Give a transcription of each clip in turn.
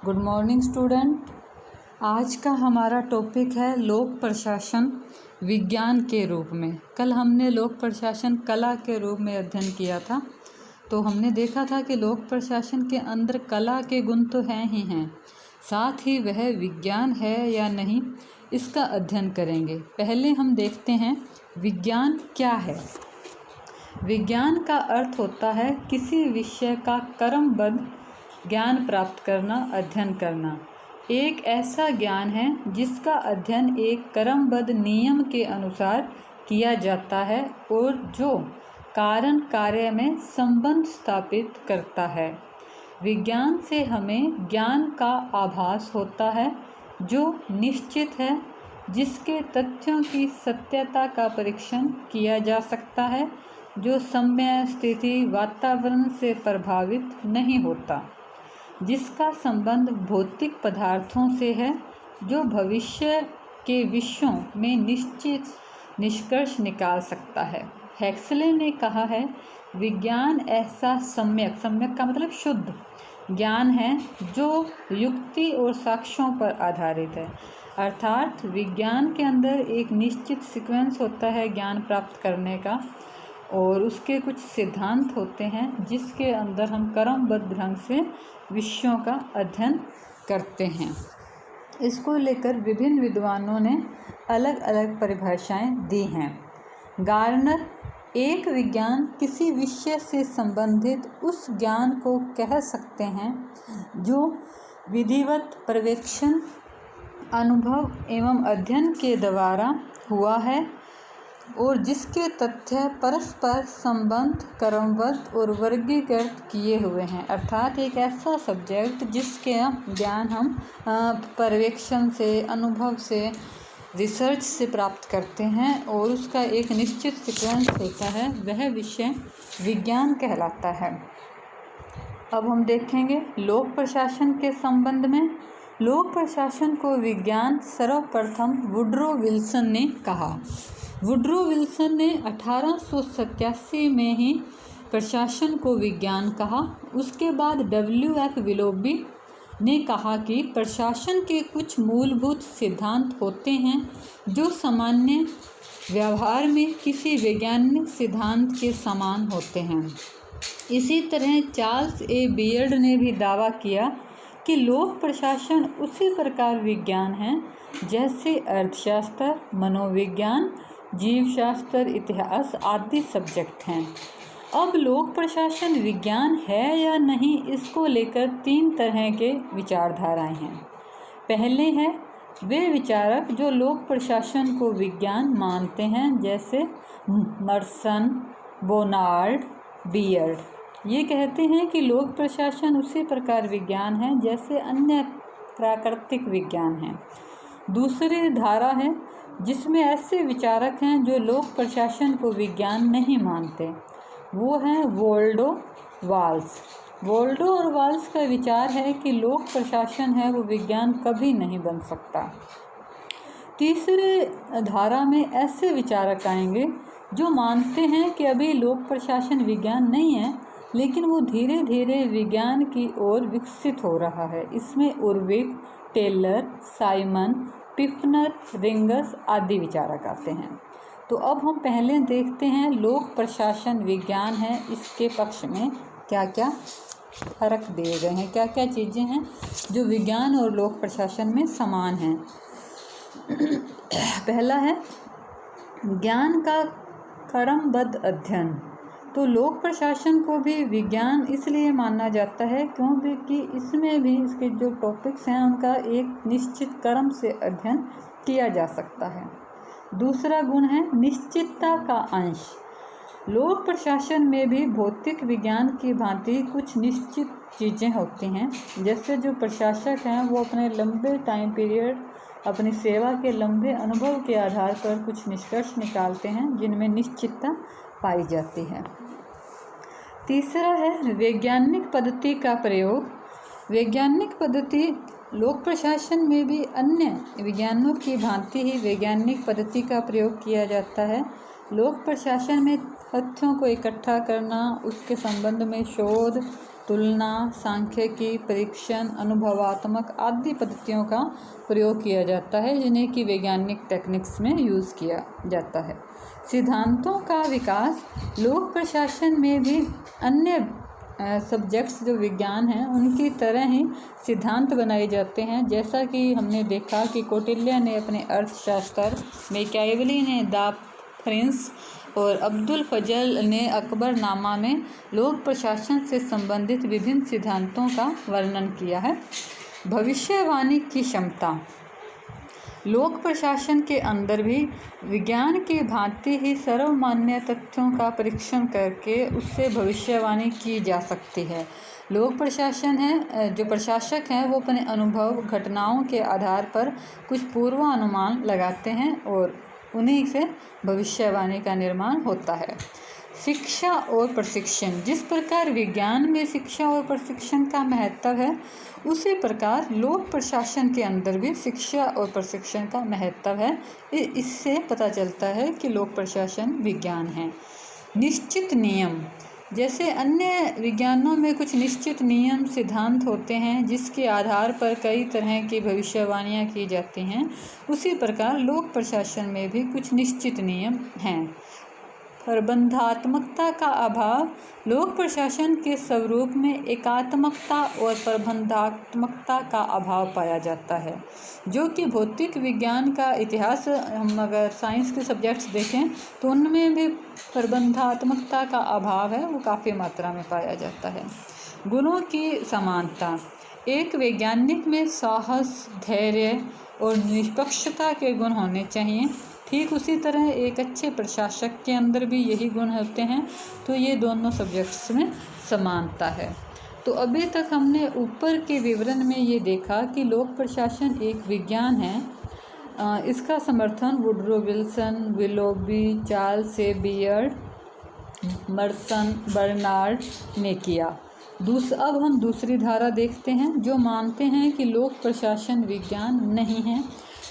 Good morning student. आज का हमारा टॉपिक है लोक प्रशासन विज्ञान के रूप में। कल हमने लोक प्रशासन कला के रूप में अध्ययन किया था, तो हमने देखा था कि लोक प्रशासन के अंदर कला के गुण तो हैं ही हैं, साथ ही वह विज्ञान है या नहीं इसका अध्ययन करेंगे। पहले हम देखते हैं विज्ञान क्या है। विज्ञान का अर्थ होता है किसी विषय का क्रमबद्ध ज्ञान प्राप्त करना, अध्ययन करना। एक ऐसा ज्ञान है जिसका अध्ययन एक क्रमबद्ध नियम के अनुसार किया जाता है और जो कारण कार्य में संबंध स्थापित करता है। विज्ञान से हमें ज्ञान का आभास होता है जो निश्चित है, जिसके तथ्यों की सत्यता का परीक्षण किया जा सकता है, जो समय, स्थिति, वातावरण से प्रभावित नहीं होता, जिसका संबंध भौतिक पदार्थों से है, जो भविष्य के विषयों में निश्चित निष्कर्ष निकाल सकता है। हेक्सले ने कहा है, विज्ञान ऐसा सम्यक का मतलब शुद्ध ज्ञान है जो युक्ति और साक्ष्यों पर आधारित है। अर्थात विज्ञान के अंदर एक निश्चित सीक्वेंस होता है ज्ञान प्राप्त करने का, और उसके कुछ सिद्धांत होते हैं जिसके अंदर हम क्रमबद्ध ढंग से विषयों का अध्ययन करते हैं। इसको लेकर विभिन्न विद्वानों ने अलग अलग परिभाषाएं दी हैं। गार्नर, एक विज्ञान किसी विषय से संबंधित उस ज्ञान को कह सकते हैं जो विधिवत पर्यवेक्षण, अनुभव एवं अध्ययन के द्वारा हुआ है और जिसके तथ्य परस्पर संबंध क्रमबद्ध और वर्गीकृत किए हुए हैं। अर्थात एक ऐसा सब्जेक्ट जिसके ज्ञान हम पर्यवेक्षण से, अनुभव से, रिसर्च से प्राप्त करते हैं और उसका एक निश्चित सीक्वेंस होता है, वह विषय विज्ञान कहलाता है। अब हम देखेंगे लोक प्रशासन के संबंध में। लोक प्रशासन को विज्ञान सर्वप्रथम वुड्रो विल्सन ने कहा। वुड्रो विल्सन ने 1887 में ही प्रशासन को विज्ञान कहा। उसके बाद WF विलोबी ने कहा कि प्रशासन के कुछ मूलभूत सिद्धांत होते हैं जो सामान्य व्यवहार में किसी वैज्ञानिक सिद्धांत के समान होते हैं। इसी तरह चार्ल्स ए बियर्ड ने भी दावा किया कि लोक प्रशासन उसी प्रकार विज्ञान है जैसे अर्थशास्त्र, मनोविज्ञान, जीवशास्त्र, इतिहास आदि सब्जेक्ट हैं। अब लोक प्रशासन विज्ञान है या नहीं, इसको लेकर 3 तरह के विचारधाराएं हैं। पहले हैं वे विचारक जो लोक प्रशासन को विज्ञान मानते हैं, जैसे मर्सन, बोनार्ड, बियर्ड। ये कहते हैं कि लोक प्रशासन उसी प्रकार विज्ञान है जैसे अन्य प्राकृतिक विज्ञान हैं। दूसरी धारा है जिसमें ऐसे विचारक हैं जो लोक प्रशासन को विज्ञान नहीं मानते, वो हैं वोल्डो वाल्स। वोल्डो और वाल्स का विचार है कि लोक प्रशासन है वो विज्ञान कभी नहीं बन सकता। तीसरे धारा में ऐसे विचारक आएंगे जो मानते हैं कि अभी लोक प्रशासन विज्ञान नहीं है, लेकिन वो धीरे धीरे विज्ञान की ओर विकसित हो रहा है। इसमें उर्विक, टेलर, साइमन, पिफनर, रिंगस आदि विचारक आते हैं। तो अब हम पहले देखते हैं लोक प्रशासन विज्ञान है, इसके पक्ष में क्या क्या फर्क दिए गए हैं, क्या क्या चीज़ें हैं जो विज्ञान और लोक प्रशासन में समान हैं। पहला है ज्ञान का क्रमबद्ध अध्ययन। तो लोक प्रशासन को भी विज्ञान इसलिए माना जाता है क्योंकि इसमें भी इसके जो टॉपिक्स हैं उनका एक निश्चित क्रम से अध्ययन किया जा सकता है। दूसरा गुण है निश्चितता का अंश। लोक प्रशासन में भी भौतिक विज्ञान की भांति कुछ निश्चित चीज़ें होती हैं, जैसे जो प्रशासक हैं वो अपने लंबे टाइम पीरियड, अपनी सेवा के लंबे अनुभव के आधार पर कुछ निष्कर्ष निकालते हैं जिनमें निश्चितता पाई जाती है। तीसरा है वैज्ञानिक पद्धति का प्रयोग। वैज्ञानिक पद्धति लोक प्रशासन में भी अन्य विज्ञानों की भांति ही वैज्ञानिक पद्धति का प्रयोग किया जाता है। लोक प्रशासन में तथ्यों को इकट्ठा करना, उसके संबंध में शोध, तुलना, सांख्यिकी, परीक्षण, अनुभवात्मक आदि पद्धतियों का प्रयोग किया जाता है, जिन्हें कि वैज्ञानिक टेक्निक्स में यूज़ किया जाता है। सिद्धांतों का विकास लोक प्रशासन में भी अन्य सब्जेक्ट्स जो विज्ञान हैं उनकी तरह ही सिद्धांत बनाए जाते हैं। जैसा कि हमने देखा कि कौटिल्य ने अपने अर्थशास्त्र, मैकियावेली ने द प्रिंस और अब्दुल फजल ने अकबरनामा में लोक प्रशासन से संबंधित विभिन्न सिद्धांतों का वर्णन किया है। भविष्यवाणी की क्षमता लोक प्रशासन के अंदर भी विज्ञान की भांति ही सर्वमान्य तथ्यों का परीक्षण करके उससे भविष्यवाणी की जा सकती है। लोक प्रशासन है, जो प्रशासक हैं वो अपने अनुभव, घटनाओं के आधार पर कुछ पूर्वानुमान लगाते हैं और उन्हीं से भविष्यवाणी का निर्माण होता है। शिक्षा और प्रशिक्षण, जिस प्रकार विज्ञान में शिक्षा और प्रशिक्षण का महत्व है, उसी प्रकार लोक प्रशासन के अंदर भी शिक्षा और प्रशिक्षण का महत्व है। इससे पता चलता है कि लोक प्रशासन विज्ञान है। निश्चित नियम, जैसे अन्य विज्ञानों में कुछ निश्चित नियम सिद्धांत होते हैं जिसके आधार पर कई तरह की भविष्यवाणियाँ की जाती हैं, उसी प्रकार लोक प्रशासन में भी कुछ निश्चित नियम हैं। प्रबंधात्मकता का अभाव, लोक प्रशासन के स्वरूप में एकात्मकता और प्रबंधात्मकता का अभाव पाया जाता है, जो कि भौतिक विज्ञान का इतिहास, हम अगर साइंस के सब्जेक्ट्स देखें तो उनमें भी प्रबंधात्मकता का अभाव है, वो काफ़ी मात्रा में पाया जाता है। गुणों की समानता, एक वैज्ञानिक में साहस, धैर्य और निष्पक्षता के गुण होने चाहिए। ठीक उसी तरह एक अच्छे प्रशासक के अंदर भी यही गुण होते हैं। तो ये दोनों सब्जेक्ट्स में समानता है। तो अभी तक हमने ऊपर के विवरण में ये देखा कि लोक प्रशासन एक विज्ञान है। इसका समर्थन Woodrow Wilson, Willoughby, Charles Sevier, Merson, Bernard ने किया। अब हम दूसरी धारा देखते हैं, जो मानते हैं कि लोक प्रशासन विज्ञान नहीं है।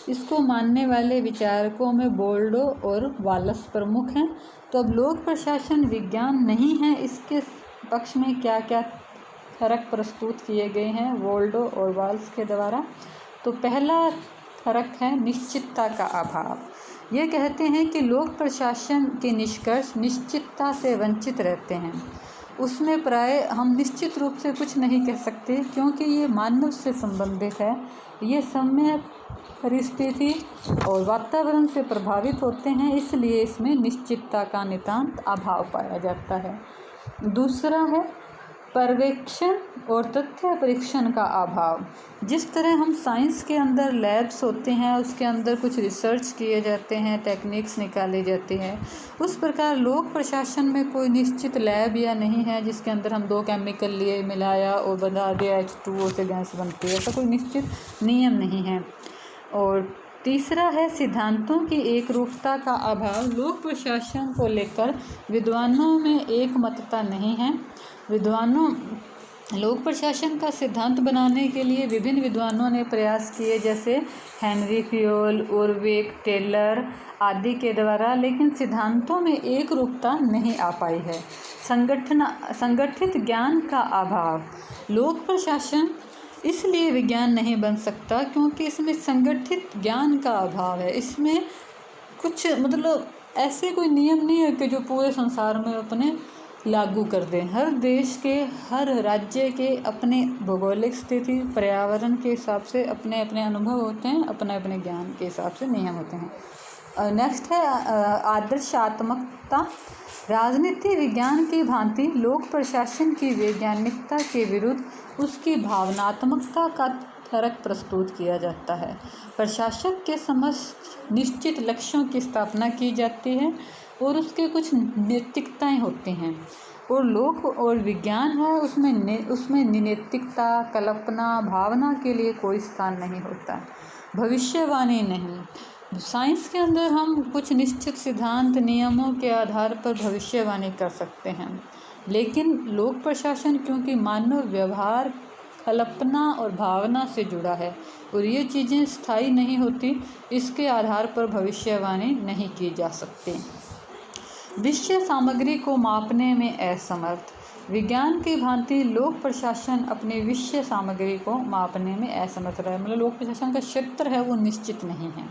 इसको मानने वाले विचारकों में बोल्डो और वालस प्रमुख हैं। तो अब लोक प्रशासन विज्ञान नहीं है, इसके पक्ष में क्या क्या फर्क प्रस्तुत किए गए हैं बोल्डो और वाल्स के द्वारा। तो पहला फर्क है निश्चितता का अभाव। ये कहते हैं कि लोक प्रशासन के निष्कर्ष निश्चितता से वंचित रहते हैं। उसमें प्राय हम निश्चित रूप से कुछ नहीं कह सकते, क्योंकि ये मानव से संबंधित है। ये समय, परिस्थिति और वातावरण से प्रभावित होते हैं, इसलिए इसमें निश्चितता का नितांत अभाव पाया जाता है। दूसरा है पर्यवेक्षण और तथ्य परीक्षण का अभाव। जिस तरह हम साइंस के अंदर लैब्स होते हैं, उसके अंदर कुछ रिसर्च किए जाते हैं, टेक्निक्स निकाले जाते हैं, उस प्रकार लोक प्रशासन में कोई निश्चित लैब या नहीं है जिसके अंदर हम 2 केमिकल लिए, मिलाया और बना दिया H2O से गैस बनती है। ऐसा कोई निश्चित नियम नहीं है। और तीसरा है सिद्धांतों की एक रूपता का अभाव। लोक प्रशासन को लेकर विद्वानों में एक मतता नहीं है। लोक प्रशासन का सिद्धांत बनाने के लिए विभिन्न विद्वानों ने प्रयास किए, जैसे हेनरी फ्योल, उर्विक, टेलर आदि के द्वारा, लेकिन सिद्धांतों में एक रूपता नहीं आ पाई है। संगठित ज्ञान का अभाव, लोक प्रशासन इसलिए विज्ञान नहीं बन सकता क्योंकि इसमें संगठित ज्ञान का अभाव है। इसमें कुछ ऐसे कोई नियम नहीं है कि जो पूरे संसार में अपने लागू कर दें। हर देश के, हर राज्य के अपने भौगोलिक स्थिति, पर्यावरण के हिसाब से अपने अपने अनुभव होते हैं, अपने अपने ज्ञान के हिसाब से नियम होते हैं। नेक्स्ट है आदर्शात्मकता। राजनीति विज्ञान की भांति लोक प्रशासन की वैज्ञानिकता के विरुद्ध उसकी भावनात्मकता का फर्क प्रस्तुत किया जाता है। प्रशासक के समक्ष निश्चित लक्ष्यों की स्थापना की जाती है और उसके कुछ नैतिकताएं होती हैं, और लोक और विज्ञान है उसमें नैतिकता, कल्पना, भावना के लिए कोई स्थान नहीं होता। भविष्यवाणी नहीं। साइंस के अंदर हम कुछ निश्चित सिद्धांत, नियमों के आधार पर भविष्यवाणी कर सकते हैं, लेकिन लोक प्रशासन क्योंकि मानव व्यवहार, कल्पना और भावना से जुड़ा है और ये चीज़ें स्थायी नहीं होती, इसके आधार पर भविष्यवाणी नहीं की जा सकती। विषय सामग्री को मापने में असमर्थ। विज्ञान की भांति लोक प्रशासन अपनी विषय सामग्री को मापने में असमर्थ रहा है, मतलब लोक प्रशासन का क्षेत्र है वो निश्चित नहीं है।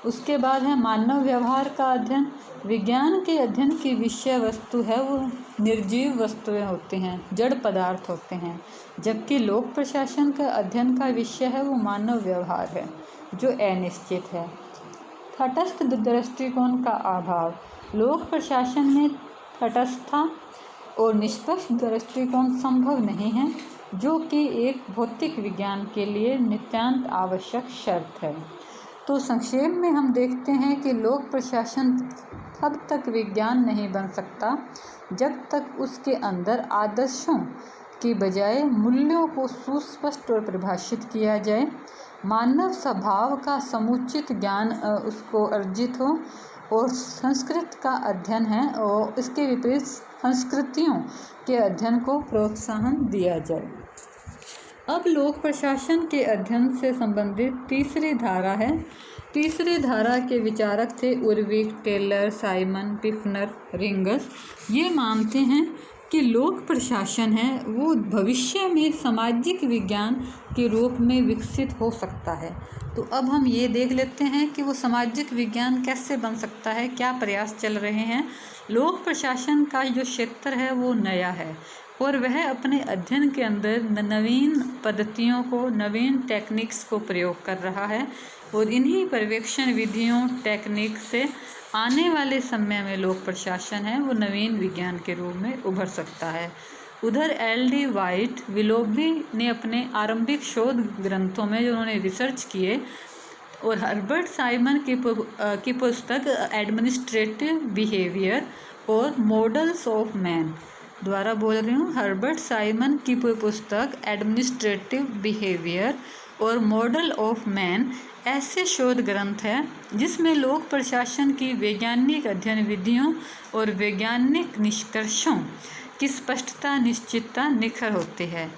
उसके बाद है मानव व्यवहार का अध्ययन। विज्ञान के अध्ययन की विषय वस्तु है वो निर्जीव वस्तुएं होती हैं, जड़ पदार्थ होते हैं, जबकि लोक प्रशासन का अध्ययन का विषय है वो मानव व्यवहार है जो अनिश्चित है। तटस्थ दृष्टिकोण का अभाव। लोक प्रशासन में तटस्थता और निष्पक्ष दृष्टिकोण संभव नहीं है, जो कि एक भौतिक विज्ञान के लिए नितांत आवश्यक शर्त है। तो संक्षेप में हम देखते हैं कि लोक प्रशासन तब तक विज्ञान नहीं बन सकता जब तक उसके अंदर आदर्शों की बजाय मूल्यों को सुस्पष्ट और परिभाषित किया जाए, मानव स्वभाव का समुचित ज्ञान उसको अर्जित हो और संस्कृत का अध्ययन है और इसके विपरीत संस्कृतियों के अध्ययन को प्रोत्साहन दिया जाए। अब लोक प्रशासन के अध्ययन से संबंधित तीसरी धारा है। तीसरी धारा के विचारक थे उर्विक, टेलर, साइमन, पिफनर, रिंगस। ये मानते हैं कि लोक प्रशासन है वो भविष्य में सामाजिक विज्ञान के रूप में विकसित हो सकता है। तो अब हम ये देख लेते हैं कि वो सामाजिक विज्ञान कैसे बन सकता है, क्या प्रयास चल रहे हैं। लोक प्रशासन का जो क्षेत्र है वो नया है और वह अपने अध्ययन के अंदर नवीन पद्धतियों को, नवीन टेक्निक्स को प्रयोग कर रहा है और इन्हीं पर्यवेक्षण विधियों, टेक्निक से आने वाले समय में लोक प्रशासन है वो नवीन विज्ञान के रूप में उभर सकता है। उधर एल.डी. वाइट विलोबी ने अपने आरंभिक शोध ग्रंथों में जो उन्होंने रिसर्च किए और हर्बर्ट साइमन की पुस्तक एडमिनिस्ट्रेटिव बिहेवियर और मॉडल्स ऑफ मैन, द्वारा बोल रही हूँ, हर्बर्ट साइमन की पुस्तक एडमिनिस्ट्रेटिव बिहेवियर और मॉडल ऑफ मैन ऐसे शोध ग्रंथ है जिसमें लोक प्रशासन की वैज्ञानिक अध्ययन विधियों और वैज्ञानिक निष्कर्षों की स्पष्टता, निश्चितता निखर होती है।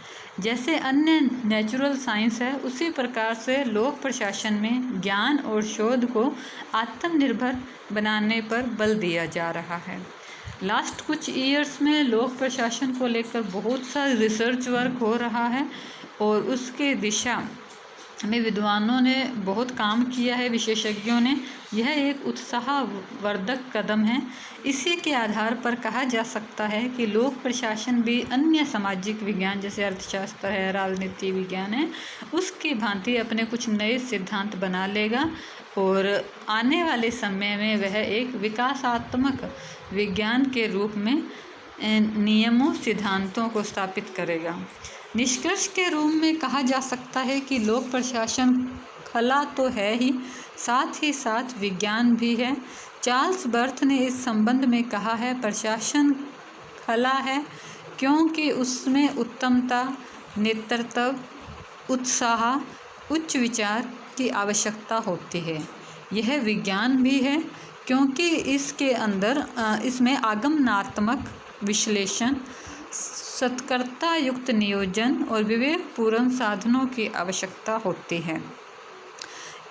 जैसे अन्य नेचुरल साइंस है उसी प्रकार से लोक प्रशासन में ज्ञान और शोध को आत्मनिर्भर बनाने पर बल दिया जा रहा है। लास्ट कुछ ईयर्स में लोक प्रशासन को लेकर बहुत सा रिसर्च वर्क हो रहा है और उसके दिशा में विद्वानों ने बहुत काम किया है, विशेषज्ञों ने। यह एक उत्साहवर्धक कदम है। इसी के आधार पर कहा जा सकता है कि लोक प्रशासन भी अन्य सामाजिक विज्ञान जैसे अर्थशास्त्र है, राजनीति विज्ञान है, उसकी भांति अपने कुछ नए सिद्धांत बना लेगा और आने वाले समय में वह एक विकासात्मक विज्ञान के रूप में नियमों, सिद्धांतों को स्थापित करेगा। निष्कर्ष के रूप में कहा जा सकता है कि लोक प्रशासन कला तो है ही साथ विज्ञान भी है। चार्ल्स बर्थ ने इस संबंध में कहा है, प्रशासन कला है क्योंकि उसमें उत्तमता, नेतृत्व, उत्साह, उच्च विचार की आवश्यकता होती है। यह विज्ञान भी है क्योंकि इसमें आगमनात्मक विश्लेषण, सतर्कता युक्त नियोजन और विवेकपूर्ण साधनों की आवश्यकता होती है।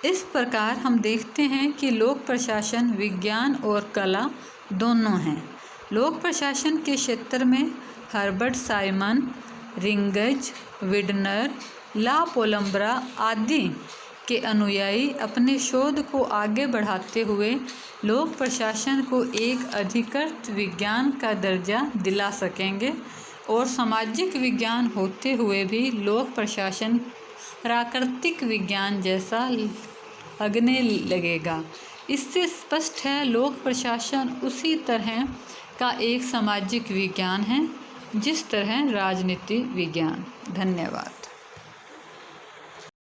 इस प्रकार हम देखते हैं कि लोक प्रशासन विज्ञान और कला दोनों हैं। लोक प्रशासन के क्षेत्र में हर्बर्ट साइमन, रिंगज, विडनर, ला पोलम्ब्रा आदि के अनुयायी अपने शोध को आगे बढ़ाते हुए लोक प्रशासन को एक अधिकृत विज्ञान का दर्जा दिला सकेंगे और सामाजिक विज्ञान होते हुए भी लोक प्रशासन प्राकृतिक विज्ञान जैसा लगने लगेगा। इससे स्पष्ट है लोक प्रशासन उसी तरह का एक सामाजिक विज्ञान है जिस तरह राजनीति विज्ञान। धन्यवाद।